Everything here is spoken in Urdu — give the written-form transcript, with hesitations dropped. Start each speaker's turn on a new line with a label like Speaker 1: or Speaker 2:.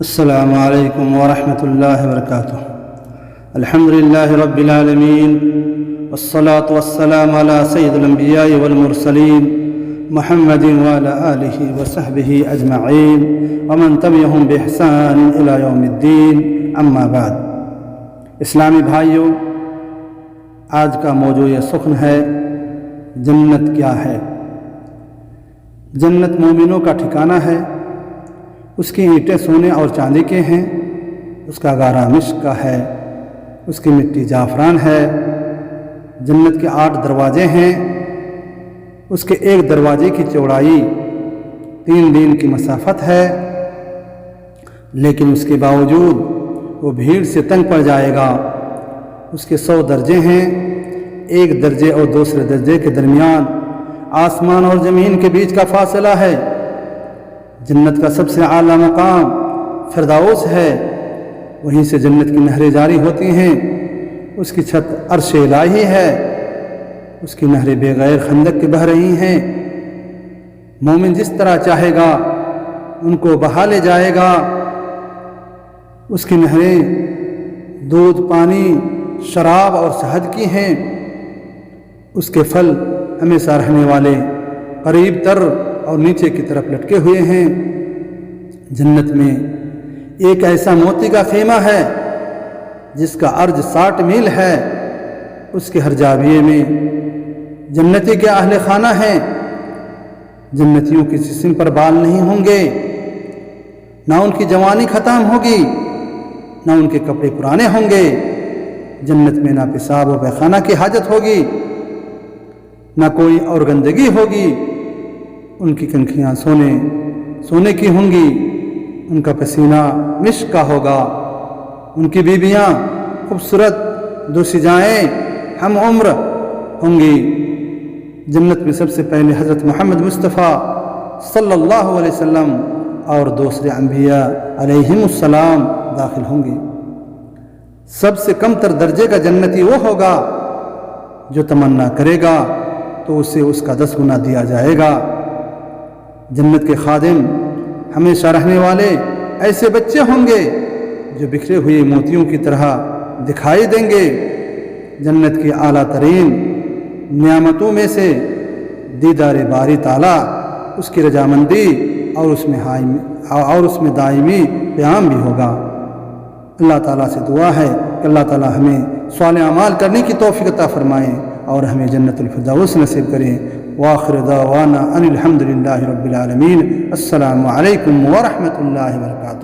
Speaker 1: السلام علیکم ورحمۃ اللہ وبرکاتہ۔ الحمد للہ رب العالمین والصلاة والسلام علی سید الانبیاء والمرسلین محمد وعلی آلہ وصحبہ اجمعین ومن تبعہم بإحسان الی یوم الدین، اما بعد۔ اسلامی بھائیوں، آج کا موضوع سخن ہے جنت کیا ہے۔ جنت مومنوں کا ٹھکانہ ہے، اس کی اینٹیں سونے اور چاندی کے ہیں، اس کا گارا مشک کا ہے، اس کی مٹی زعفران ہے۔ جنت کے 8 دروازے ہیں، اس کے ایک دروازے کی چوڑائی 3 دن کی مسافت ہے، لیکن اس کے باوجود وہ بھیڑ سے تنگ پڑ جائے گا۔ اس کے 100 درجے ہیں، ایک درجے اور دوسرے درجے کے درمیان آسمان اور زمین کے بیچ کا فاصلہ ہے۔ جنت کا سب سے اعلیٰ مقام فردوس ہے، وہیں سے جنت کی نہریں جاری ہوتی ہیں۔ اس کی چھت عرش الہی ہے، اس کی نہریں بغیر خندق کے بہہ رہی ہیں۔ مومن جس طرح چاہے گا ان کو بہا لے جائے گا۔ اس کی نہریں دودھ، پانی، شراب اور شہد کی ہیں۔ اس کے پھل ہمیشہ رہنے والے، قریب تر اور نیچے کی طرف لٹکے ہوئے ہیں۔ جنت میں ایک ایسا موتی کا خیمہ ہے جس کا عرض 60 میل ہے۔ اس کے ہر زاویے میں جنتی کے اہل خانہ ہیں۔ جنتیوں کے جسم پر بال نہیں ہوں گے، نہ ان کی جوانی ختم ہوگی، نہ ان کے کپڑے پرانے ہوں گے۔ جنت میں نہ پیشاب و پیخانہ کی حاجت ہوگی، نہ کوئی اور گندگی ہوگی۔ ان کی کنکھیاں سونے کی ہوں گی، ان کا پسینہ مشک کا ہوگا۔ ان کی بیویاں خوبصورت، دوسیجائیں، ہم عمر ہوں گی۔ جنت میں سب سے پہلے حضرت محمد مصطفیٰ صلی اللہ علیہ وسلم اور دوسرے انبیاء علیہم السلام داخل ہوں گے۔ سب سے کم تر درجے کا جنتی وہ ہوگا جو تمنا کرے گا تو اسے اس کا 10 گنا دیا جائے گا۔ جنت کے خادم ہمیشہ رہنے والے ایسے بچے ہوں گے جو بکھرے ہوئے موتیوں کی طرح دکھائی دیں گے۔ جنت کی اعلیٰ ترین نعمتوں میں سے دیدار باری تعالیٰ، اس کی رضامندی اور اس میں دائمی قیام بھی ہوگا۔ اللہ تعالیٰ سے دعا ہے کہ اللہ تعالیٰ ہمیں صالح اعمال کرنے کی توفیق عطا فرمائیں اور ہمیں جنت الفردوس نصیب کریں۔ وآخر دعوانا ان الحمد للہ رب العالمین۔ السلام علیکم ورحمۃ اللہ وبرکاتہ۔